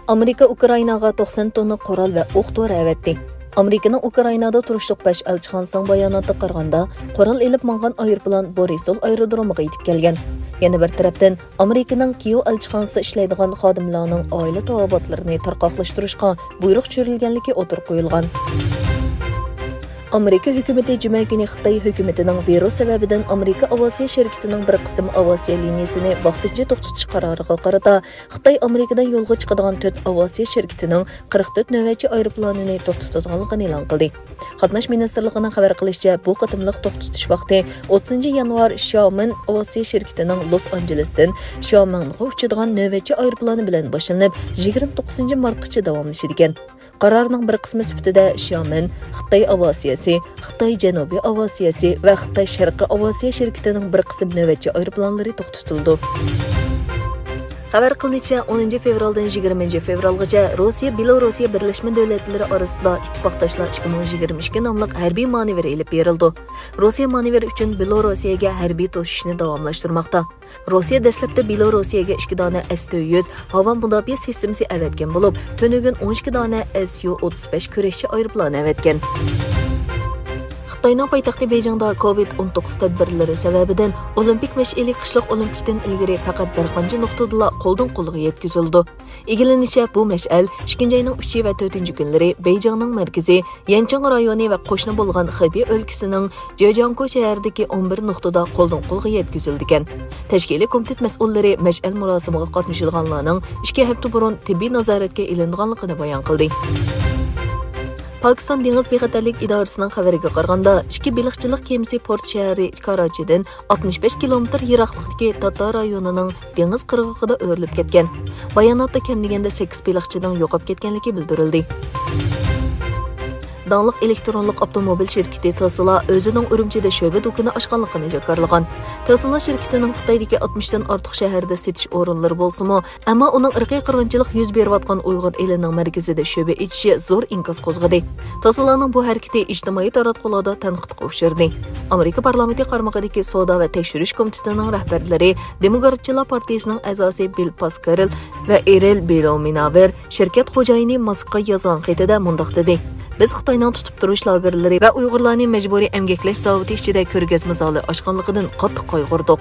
Amerika Ukrainaga 90 tonna qurol va o'q-dori avatdi. Amerikaning Ukrainada turishliq 5 elchixonasining bayonotida qaraganda, qurol elib mangan aeroplan Borisov aerodromiga yetib kelgan. Yana bir tarafdan Amerikaning Kiev elchixonasida ishlaydigan xodimlarning oila tavobatlarini tarqoqlashtirishga buyruq tushirilganligi o'tirib qo'yilgan. Amerika hukumati juma kuni Xitoy hukumatining virus sababidan Amerika aviasiya shirkatining bir qism aviasiya liniyasini vaqtincha to'xtatish qaroriga qarata Xitoy Amerikadan yo'lga chiqadigan 4 aviasiya shirkatining 44 navbatchi aeroplanini to'xtatganligini e'lon qildi. Qatnash ministrligining xabar qilishicha, bu qatimliq to'xtatish vaqti 30 yanvar Xiaomi aviasiya shirkatining Los Angelesdan Xiaomiga uchadigan navbatchi aeroplani bilan boshlanib 29 martgacha davomlashadi ekan. Qarorning bir qismi sifatida Xiaomi, Xitoy aviasiyasi, Xitoy Janubiy aviasiyasi va Xitoy Sharqiy aviasiya shirkatining bir qism navbatchi aeroplanlari to'xtatildi. Xabar qilinishicha, 10 fevraldan 20 fevralgacha Rossiya Belorussiya Birlashma Davlatlari orasida ittifoqdoshlar 2022 nomli harbiy manevr elib berildi. Rossiya manevr uchun Belorussiyaga harbiy to'sishni davomlashtirmoqda. Rossiya dastlabda Belorussiyaga 2 dona S-400 havo mudofaa sistemasi avatgan bo'lib, to'nigun 12 dona Su-35 kurashchi aeroplan avatgan. Xitoyning poytaxti Beyjingda COVID-19 tadbirlari sababidan Olimpik mash'ali qishliq Olimpikdan ilgari faqat bir qancha nuqtada qo'ldan qo'lga yetkazildi. Egilanishicha, bu mash'al 2 oyning 3 va 4 kunlari Beyjingning markazi Yanchang rayoni va qo'shni bo'lgan Xibey o'lkasining Jiangsu shahridagi 11 nuqtada qo'ldan qo'lga yetkazildi ekan. Tashkiliy komitet mas'ullari mash'al murosimiga qatnashganlarning 2 hafta burun tibbiy nazoratga ilinganligini bayon qildi. Pakistan Dengiz bexatarlik idorasining xabariga qaraganda, 2 baliqchilik kemasi Port shahri Karachidan 65 kilometr yiroqlikdagi Tatar rayonining dengiz qirg'og'ida o'rilib ketgan. Bayonotda kam deganda 8 baliqchining yo'qolib ketganligi bildirildi. Danlıq elektronlik avtomobil şirketi Tesla o'zining Urumchida sho'ba do'koni ochganligini jakarlagan. Tesla shirkatining Xitoydagi 60 dan ortiq shaharda setish o'rinlari bo'lsa-mu, ammo uning irqiy qirg'inchilik yuz berayotgan Uyg'ur elining markazida sho'ba ichishi zo'r inkas qo'zg'adi. Teslaning bu harakati ijtimoiy taratqularda tanqidga uchradi. Amerika parlamenti qaramog'idagi savdo va tekshirish komitetining rahbarlari Demokratchilar partiyasining a'zosi Bill Pascarell va Erel Belominaver shirkat xo'jayini Moskvaga yozgan xatida mundaq dedi: Biz Xitoyning tutib turish lagerlari va Uyg'urlarning majburiy emgaklash zavodi ichida ko'rgazma zali ochganligidan qattiq qayg'urdik.